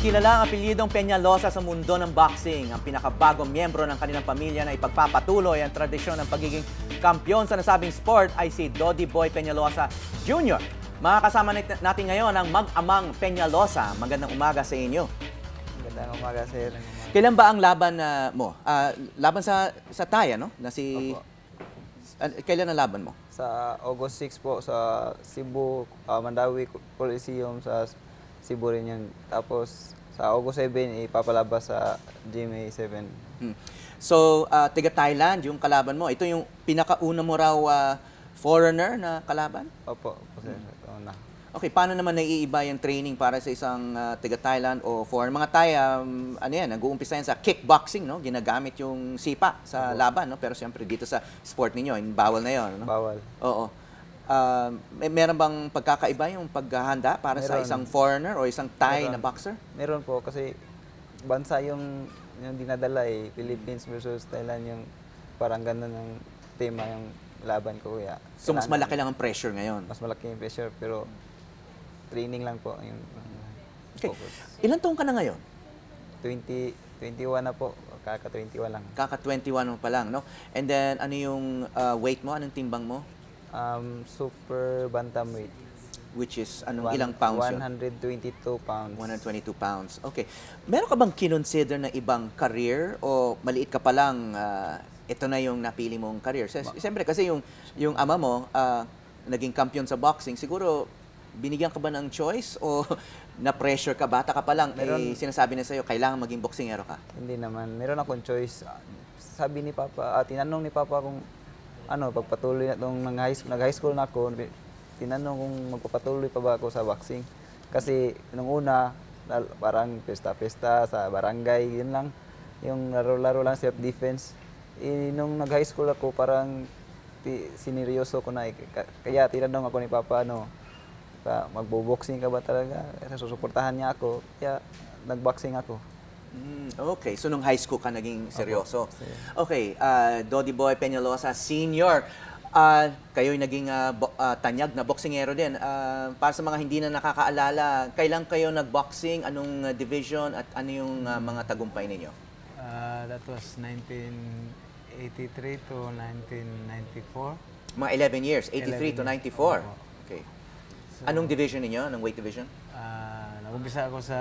Kilala ang apelyidong Peñalosa sa mundo ng boxing. Ang pinakabagong miyembro ng kanilang pamilya na ipagpapatuloy ang tradisyon ng pagiging kampyon sa nasabing sport ay si Dodi Boy Peñalosa Jr. Makakasama natin ngayon ang mag-amang Peñalosa. Magandang umaga sa inyo. Magandang umaga, sir. Kailan ba ang laban mo? Laban sa Taya, no? Na si... Kailan ang laban mo? Sa August 6 po sa Cebu, Mandawi Coliseum sa Cebu rin yun. Tapos sa August 7, ipapalabas sa GMA 7. So, taga Thailand yung kalaban mo. Ito yung pinakauna mo raw foreigner na kalaban? Opo, sir. Ito na. Okay, paano naman naiiba yung training para sa isang taga Thailand o foreign? Mga Thai, ano yan, nag-uumpisa yan sa kickboxing, no? Ginagamit yung sipa sa laban, no? Pero siyempre dito sa sport ninyo, bawal na yon, no? Bawal. Oo. Meron bang pagkakaiba yung paghahanda para sa isang foreigner o isang Thai na boxer? Meron po kasi bansa yung dinadala Philippines versus Thailand yung parang gano'n ng tema yung laban ko kuya. So mas malaki lang ang pressure ngayon? Mas malaki yung pressure pero training lang po yung focus. Okay. Ilan taong ka na ngayon? 21 na po. Kaka-21 lang. Kaka-21 mo pa lang, no? And then ano yung weight mo? Anong timbang mo? Super bantamweight. Which is, ilang pounds yun? 122 pounds. 122 pounds. Okay. Meron ka bang kinonsider na ibang career o maliit ka pa lang, ito na yung napili mong career? Siyempre kasi yung ama mo, naging kampiyon sa boxing, siguro binigyan ka ba ng choice o na-pressure ka, bata ka pa lang, sinasabi na sa'yo, kailangan maging boksingero ka? Hindi naman. Meron akong choice. Sabi ni Papa, tinanong ni Papa kung pagpatuloy na itong nag-high school na ako, tinanong kung magpapatuloy pa ba ako sa boxing. Kasi nung una, parang pesta-pesta sa barangay, yun lang. Yung laro-laro lang, self-defense. Nung nag-high school ako, parang sineryoso ko na. Kaya tinanong ako ni Papa, magbo-boxing ka ba talaga? Susuportahan niya ako, kaya nag-boxing ako. Okay, so nung high school ka naging seryoso. Okay, Dodi Boy Peñalosa Sr., kayo'y naging tanyag na boksingero din. Para sa mga hindi na nakakaalala, kailan kayo nag-boxing? Anong division at ano yung mga tagumpay ninyo? That was 1983 to 1994. Mga 11 years, 83 to 94. Okay. So, anong division ninyo? Anong weight division? Nag-umpisa ako sa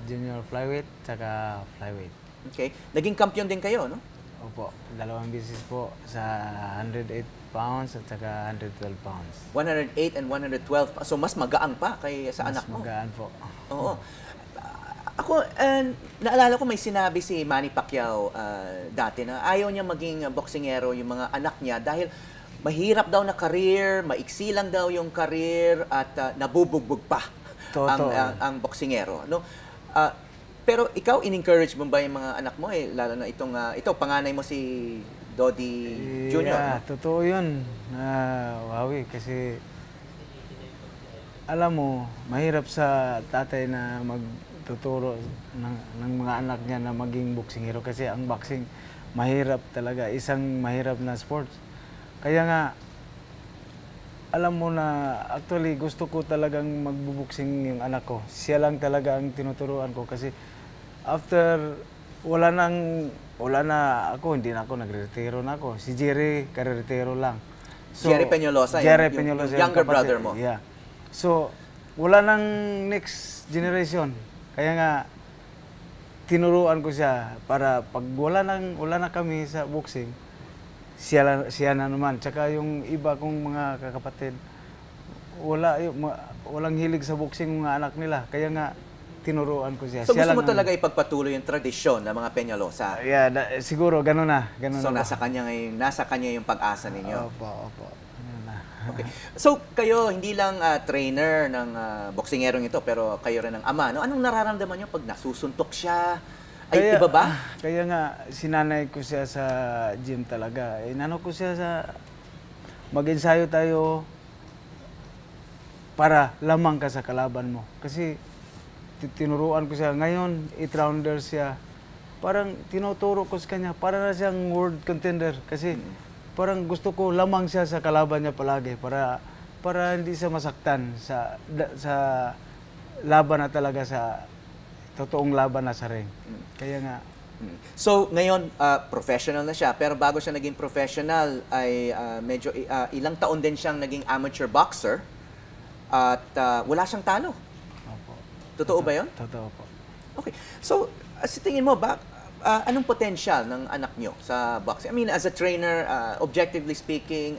junior flyweight tsaka flyweight. Okay. Naging kampiyon din kayo, no? Opo, 2 beses po sa 108 pounds at saka 112 pounds. 108 and 112. So mas magaan pa kay sa anak mo. Mas magaan po. Oo. Ako, naalala ko may sinabi si Manny Pacquiao dati na ayaw niya maging boksingero yung mga anak niya dahil mahirap daw na career, maiksi lang daw yung career at nabubugbog pa ang boksingero, no? Pero ikaw, in-encourage mo ba yung mga anak mo lalo na ito panganay mo si Dodi Jr. Yeah, totoo 'yun. Wawi kasi alam mo, mahirap sa tatay na magtuturo ng mga anak niya na maging boksingero kasi ang boxing mahirap talaga, isang mahirap na sports. Kaya nga, alam mo na, actually, gusto ko talagang magbuboksing yung anak ko. Siya lang talaga ang tinuturuan ko kasi after, wala na ako, hindi na ako, nagre-retiro na ako. Si Jerry, kare-retiro lang. So, Jerry Peñalosa, yung younger brother mo. Yeah. So, wala nang next generation. Kaya nga, tinuruan ko siya para pag wala na kami sa boxing, siya na naman. Tsaka yung iba kong mga kakapatid, walang hilig sa boxing mga anak nila. Kaya nga, tinuruan ko siya. So gusto mo talaga ipagpatuloy yung tradisyon ng mga Peñalosa? Yeah, siguro, gano'n na. So nasa kanya yung pag-asa ninyo? Opo. Okay. So kayo, hindi lang trainer ng boksingerong ito, pero kayo rin ang ama. No? Anong nararamdaman nyo pag nasusuntok siya? Ay, iba ba? Kaya nga, sinanay ko siya sa gym talaga. Inano ko siya sa mag-ensayo tayo para lamang ka sa kalaban mo. Kasi tinuruan ko siya. Ngayon, 8-rounder siya. Parang tinuturo ko sa kanya, para na siyang world contender. Kasi parang gusto ko lamang siya sa kalaban niya palagi para hindi siya masaktan sa laban na talaga sa totoong laban na sa ring. Kaya nga, So, ngayon, professional na siya. Pero bago siya naging professional, ay medyo ilang taon din siyang naging amateur boxer. At wala siyang talo. opo, Totoo ba yun? totoo po. Okay. So, sa tingin mo, anong potential ng anak nyo sa boxing? I mean, as a trainer, objectively speaking,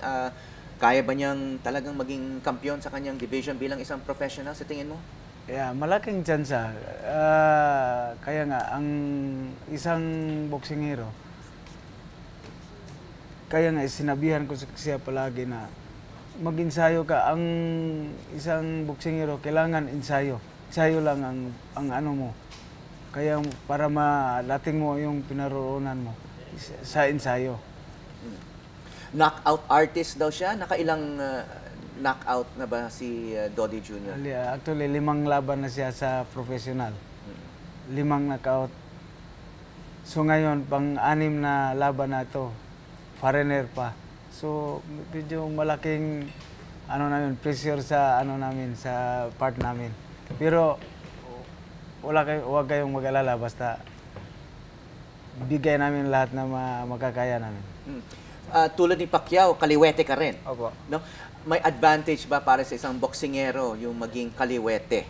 kaya ba niyang talagang maging kampiyon sa kanyang division bilang isang professional sa tingin mo? Yeah, malaking tsansa. Kaya nga, ang isang boksingero, kaya nga sinabihan ko siya palagi na mag-ensayo ka. Ang isang boksingero, kailangan ensayo. Ensayo lang ang ano mo. Kaya para malating mo yung pinaroonan mo sa ensayo. Knockout artist daw siya. Nakailang knockout na ba si Dodi Jr.? Actually, 5 laban na siya sa professional. 5 knockout. So ngayon, pang-6 na laban na ito, foreigner pa. So medyo malaking pressure sa namin, sa part namin. Pero huwag kayong mag-alala, basta bigay namin lahat na makakaya namin. Tulad ni Pacquiao, kaliwete ka rin. Opo. No? May advantage ba para sa isang boksingero yung maging kaliwete?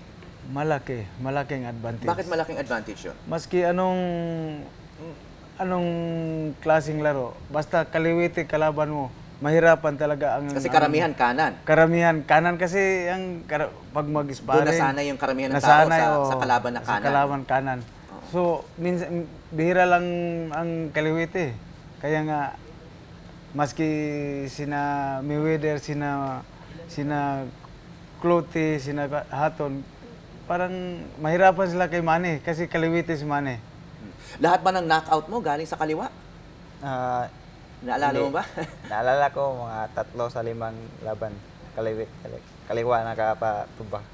Malaking advantage. Bakit malaking advantage yun? Maski anong klaseng laro, basta kaliwete kalaban mo, mahirapan talaga ang... Kasi karamihan kanan. Karamihan kanan kasi pag Doon mag-sparring... nasanay yung karamihan ng tao sa kalaban na kanan. Sa kalaban kanan. So, minsan, bihira lang ang kaliwete. Kaya nga, maski sina Mayweather, sina Clottey, sina Hatton, parang mahirapan sila kay Manny kasi kaliwete si Manny. Lahat ba ng knockout mo galing sa kaliwa? Naalala mo ba? Naalala ko mga 3 sa 5 laban. Kaliwa na kapatuba.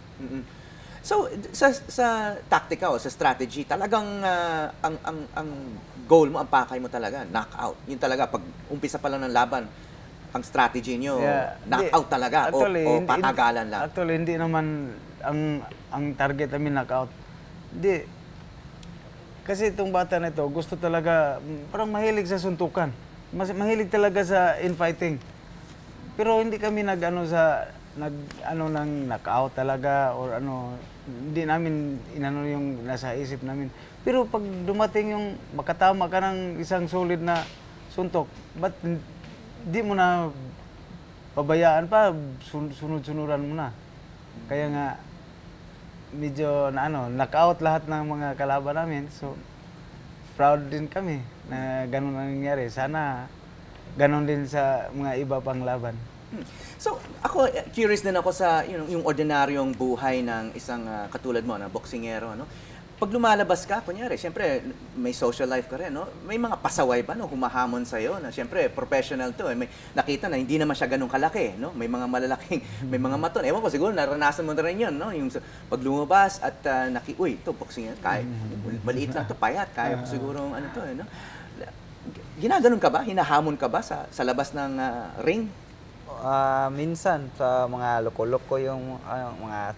So, sa tactica o sa strategy, talagang ang goal mo, ang pakay mo talaga, knockout. Yun talaga, pag umpisa pa lang ng laban, ang strategy nyo, knockout talaga Actually, o patagalan lang. Actually, hindi naman ang target namin knockout. Hindi. Kasi itong bata na ito, gusto talaga, parang mahilig sa suntukan. Mahilig talaga sa infighting. Pero hindi kami ng knockout talaga or hindi namin inano yung nasa isip namin. Pero pag dumating yung makatama ka ng isang solid na suntok, ba't hindi mo na pabayaan pa, sunod-sunuran mo na. Kaya nga, medyo knockout lahat ng mga kalaban namin. So, proud din kami na ganun ang nangyari. Sana ganun din sa mga iba pang laban. So, ako, curious din ako sa yung ordinaryong buhay ng isang katulad mo, na boksingero. Pag lumalabas ka, kunyari, siyempre, may social life ka rin, no? May mga pasaway ba, no? Humahamon sa'yo, na siyempre, professional to. May nakita na hindi naman siya ganun kalaki, no? May mga malalaking, may mga maton. Ewan ko, siguro, naranasan mo na rin yun, no? Yung pag lumabas at uy, ito, boksingero, maliit lang to, payat, kaya ko siguro, no? Ginaganon ka ba? Hinahamon ka ba sa labas ng ring? Minsan sa mga loko-loko yung mga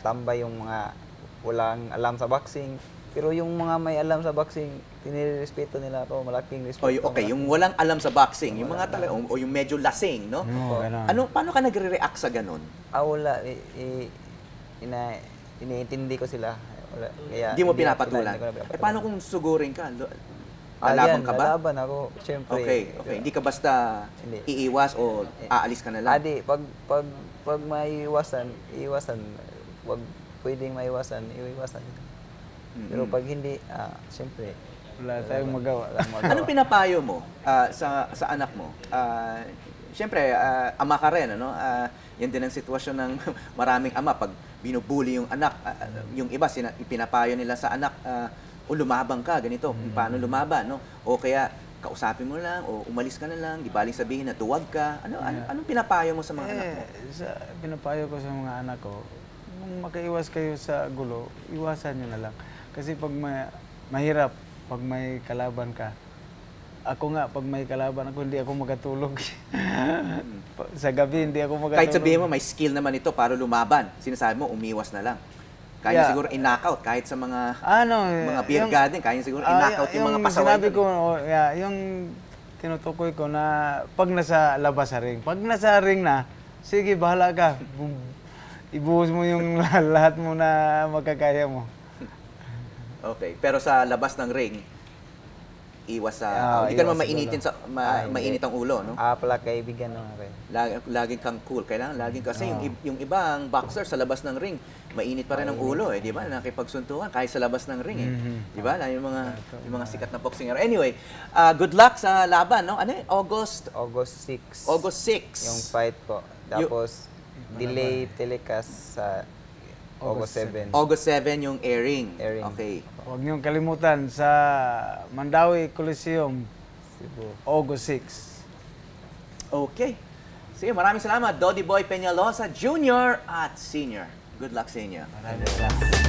tambay, yung mga walang alam sa boxing. Pero yung mga may alam sa boxing, tinirespeto nila ako, malaking respeto. Okay, yung walang alam sa boxing, yung mga talaga, o yung medyo lasing, no? Paano ka nagre-react sa ganun? Wala. Iniintindi ko sila. Wala. Kaya, Hindi mo pinapatulan? Paano kung sugurin ka? Lalaban ka ba? Lalaban ako, syempre. Okay. Hindi ka basta iiwas o aalis ka na lang? Pag may iwasan, wag pwedeng maiwasan, iwasan. Pero pag hindi, syempre, wala tayong magawa. Anong pinapayo mo sa anak mo? Siyempre, ama ka rin, ano? Yan din ang sitwasyon ng maraming ama. Pag binubuli yung anak, yung iba, pinapayo nila sa anak, o lumabang ka, ganito, kung paano lumaban, no? O kaya, kausapin mo lang, o umalis ka na lang, di baling sabihin na duwag ka. Anong pinapayo mo sa mga anak mo? Pinapayo ko sa mga anak ko, kung makaiwas kayo sa gulo, iwasan nyo na lang. Kasi pag mahirap, pag may kalaban ka, ako nga, pag may kalaban ako, hindi ako magatulog. Sa gabi, hindi ako magatulog. Kahit sabihin mo, may skill naman ito para lumaban. Sinasabi mo, umiwas na lang. Kaya Yeah. siguro in-knockout kahit sa mga Ano, beer garden, kaya siguro in-knockout yung mga pasaway. sinabi ko, yung tinutukoy ko na pag nasa labas sa ring. Pag nasa ring na, sige, bahala ka. Ibuhos mo yung lahat mo na magkakaya mo. Okay, pero sa labas ng ring, iwas sa hindi ka naman iwas sa mainitin ulo. Hindi. mainit ang ulo, no? Pala kaibigan naman rin. Laging kang cool. Kailangan laging kasi yung ibang boxer sa labas ng ring, mainit pa rin ang ulo eh, di ba? Nakipagsuntukan kahit sa labas ng ring eh. Di ba? Yung mga sikat na boxer. Anyway, good luck sa laban, no? Ano eh? August August 6. August 6. Yung fight po. Tapos, delay telecast sa August 7. August 7 yung airing. Airing. Okay. Huwag niyong kalimutan sa Mandawi Coliseum, Cebu. August 6. Okay. Sige, maraming salamat. Dodi Boy Peñalosa, Jr. at Senior. Good luck sa inyo. Maraming salamat.